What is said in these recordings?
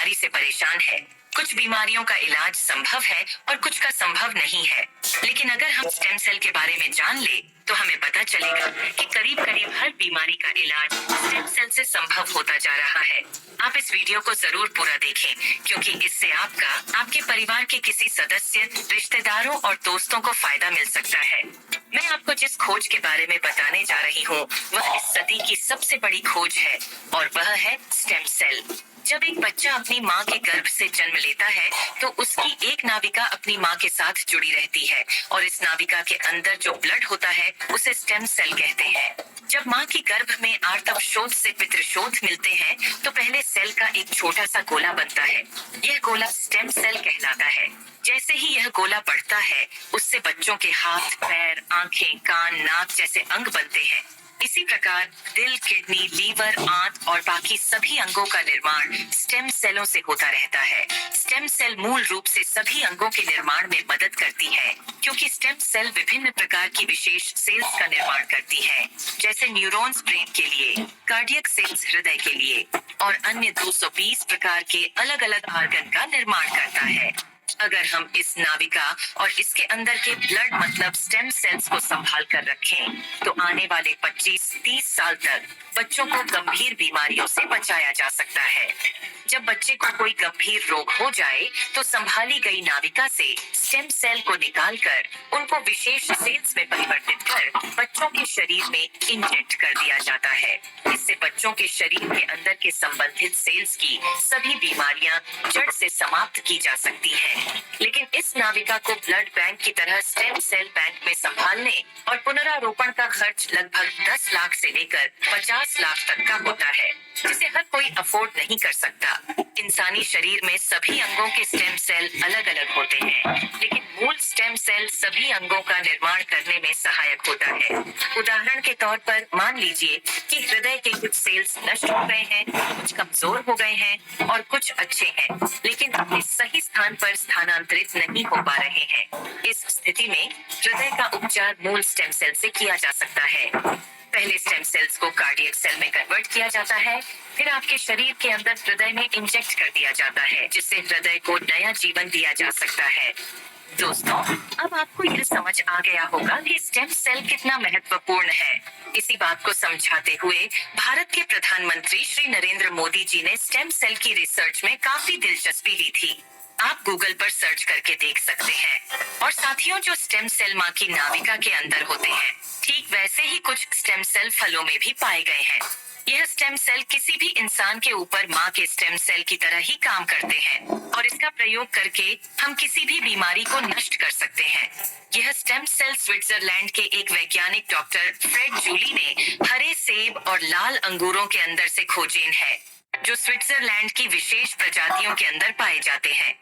बीमारी से परेशान है। कुछ बीमारियों का इलाज संभव है और कुछ का संभव नहीं है। लेकिन अगर हम स्टेम सेल के बारे में जान ले तो हमें पता चलेगा कि करीब करीब हर बीमारी का इलाज स्टेम सेल से संभव होता जा रहा है। आप इस वीडियो को जरूर पूरा देखें, क्योंकि इससे आपका, आपके परिवार के किसी सदस्य, रिश्तेदारों और दोस्तों को फायदा मिल सकता है। मैं आपको जिस खोज के बारे में बताने जा रही हूँ वह इस सदी की सबसे बड़ी खोज है, और वह है स्टेम सेल। जब एक बच्चा अपनी माँ के गर्भ से जन्म लेता है तो उसकी एक नाविका अपनी माँ के साथ जुड़ी रहती है, और इस नाविका के अंदर जो ब्लड होता है उसे स्टेम सेल कहते हैं। जब माँ की गर्भ में आर्तव शोथ से पितृशोथ मिलते हैं तो पहले सेल का एक छोटा सा गोला बनता है। यह गोला स्टेम सेल कहलाता है। जैसे ही यह गोला बढ़ता है उससे बच्चों के हाथ, पैर, आंखें, कान, नाक जैसे अंग बनते हैं। इसी प्रकार दिल, किडनी, लीवर, आंत और बाकी सभी अंगों का निर्माण स्टेम सेलों से होता रहता है। स्टेम सेल मूल रूप से सभी अंगों के निर्माण में मदद करती है, क्योंकि स्टेम सेल विभिन्न प्रकार की विशेष सेल्स का निर्माण करती है, जैसे न्यूरॉन्स ब्रेन के लिए, कार्डियक सेल्स हृदय के लिए, और अन्य 220 प्रकार के अलग अलग ऑर्गन का निर्माण करता है। अगर हम इस नाविका और इसके अंदर के ब्लड मतलब स्टेम सेल्स को संभाल कर रखें तो आने वाले 25-30 साल तक बच्चों को गंभीर बीमारियों से बचाया जा सकता है। जब बच्चे को कोई गंभीर रोग हो जाए तो संभाली गई नाविका से स्टेम सेल को निकालकर उनको विशेष सेल्स में परिवर्तित कर बच्चों के शरीर में इंजेक्ट कर दिया जाता है। इससे बच्चों के शरीर के अंदर के संबंधित सेल्स की सभी बीमारियां जड़ से समाप्त की जा सकती हैं। लेकिन इस नाविका को ब्लड बैंक की तरह स्टेम सेल बैंक में संभालने और पुनरारोपण का खर्च लगभग 10 लाख से लेकर 50 लाख तक का होता है, जिसे हर कोई अफोर्ड नहीं कर सकता। इंसानी शरीर में सभी अंगों के स्टेम सेल अलग अलग होते हैं, लेकिन मूल स्टेम सेल सभी अंगों का निर्माण करने में सहायक होता है। उदाहरण के तौर पर मान लीजिए कि हृदय के कुछ सेल्स नष्ट हो गए हैं, कुछ कमजोर हो गए हैं और कुछ अच्छे हैं, लेकिन अपने सही स्थान पर स्थानांतरित नहीं हो पा रहे हैं। इस स्थिति में हृदय का उपचार मूल स्टेम सेल से किया जा सकता है। पहले स्टेम सेल्स को कार्डियक सेल में कन्वर्ट किया जाता है, फिर आपके शरीर के अंदर हृदय में इंजेक्ट कर दिया जाता है, जिससे हृदय को नया जीवन दिया जा सकता है। दोस्तों, अब आपको यह समझ आ गया होगा कि स्टेम सेल कितना महत्वपूर्ण है। इसी बात को समझाते हुए भारत के प्रधानमंत्री श्री नरेंद्र मोदी जी ने स्टेम सेल की रिसर्च में काफी दिलचस्पी ली थी। आप गूगल पर सर्च करके देख सकते हैं। और साथियों, जो स्टेम सेल माँ की नाविका के अंदर होते हैं, ठीक वैसे ही कुछ स्टेम सेल फलों में भी पाए गए हैं। यह स्टेम सेल किसी भी इंसान के ऊपर माँ के स्टेम सेल की तरह ही काम करते हैं, और इसका प्रयोग करके हम किसी भी बीमारी को नष्ट कर सकते हैं। यह स्टेम सेल स्विट्जरलैंड के एक वैज्ञानिक डॉक्टर फ्रेड जूली ने हरे सेब और लाल अंगूरों के अंदर से खोजें है, जो स्विट्जरलैंड की विशेष प्रजातियों के अंदर पाए जाते हैं।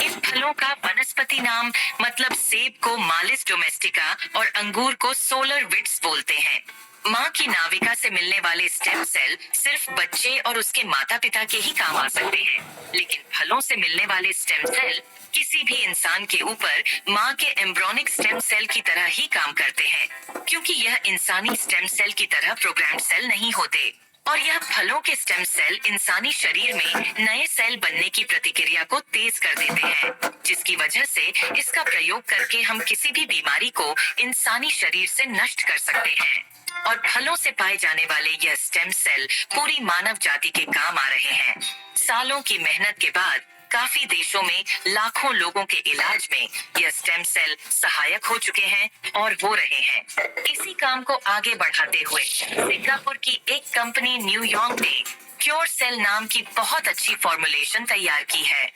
इन फलों का वनस्पति नाम मतलब सेब को मालिस डोमेस्टिका और अंगूर को सोलर विट्स बोलते हैं। माँ की नाविका से मिलने वाले स्टेम सेल सिर्फ बच्चे और उसके माता पिता के ही काम आ सकते हैं, लेकिन फलों से मिलने वाले स्टेम सेल किसी भी इंसान के ऊपर माँ के एम्ब्रियोनिक स्टेम सेल की तरह ही काम करते हैं, क्योंकि यह इंसानी स्टेम सेल की तरह प्रोग्राम्ड सेल नहीं होते। और यह फलों के स्टेम सेल इंसानी शरीर में नए सेल बनने की प्रतिक्रिया को तेज कर देते हैं, जिसकी वजह से इसका प्रयोग करके हम किसी भी बीमारी को इंसानी शरीर से नष्ट कर सकते हैं। और फलों से पाए जाने वाले यह स्टेम सेल पूरी मानव जाति के काम आ रहे हैं। सालों की मेहनत के बाद काफी देशों में लाखों लोगों के इलाज में यह स्टेम सेल सहायक हो चुके हैं और हो रहे हैं। इसी काम को आगे बढ़ाते हुए सिंगापुर की एक कंपनी न्यूयॉर्क ने क्योर सेल नाम की बहुत अच्छी फॉर्मुलेशन तैयार की है,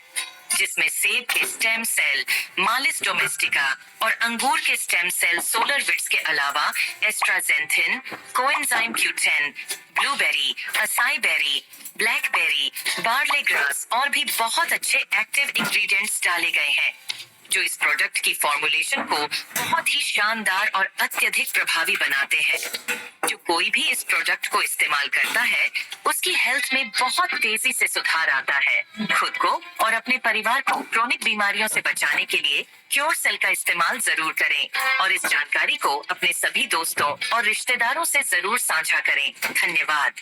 जिसमें सेब के स्टेम सेल मालिस डोमेस्टिका और अंगूर के स्टेम सेल सोलर विट्स के अलावा astaxanthin, coenzyme Q10, blueberry, acai berry, blackberry, barley grass और भी बहुत अच्छे एक्टिव इंग्रेडिएंट्स डाले गए हैं, जो इस प्रोडक्ट की फॉर्मुलेशन को बहुत ही शानदार और अत्यधिक प्रभावी बनाते हैं। जो कोई भी इस प्रोडक्ट को इस्तेमाल करता है उसकी हेल्थ में बहुत तेजी से सुधार आता है। खुद को और अपने परिवार को क्रोनिक बीमारियों से बचाने के लिए क्योर सेल का इस्तेमाल जरूर करें और इस जानकारी को अपने सभी दोस्तों और रिश्तेदारों से जरूर साझा करें। धन्यवाद।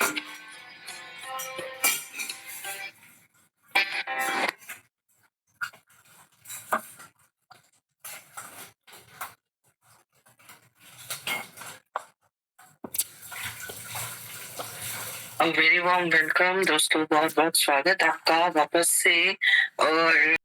वेरी वार्म वेलकम दोस्तों, बहुत बहुत स्वागत आपका वापस से। और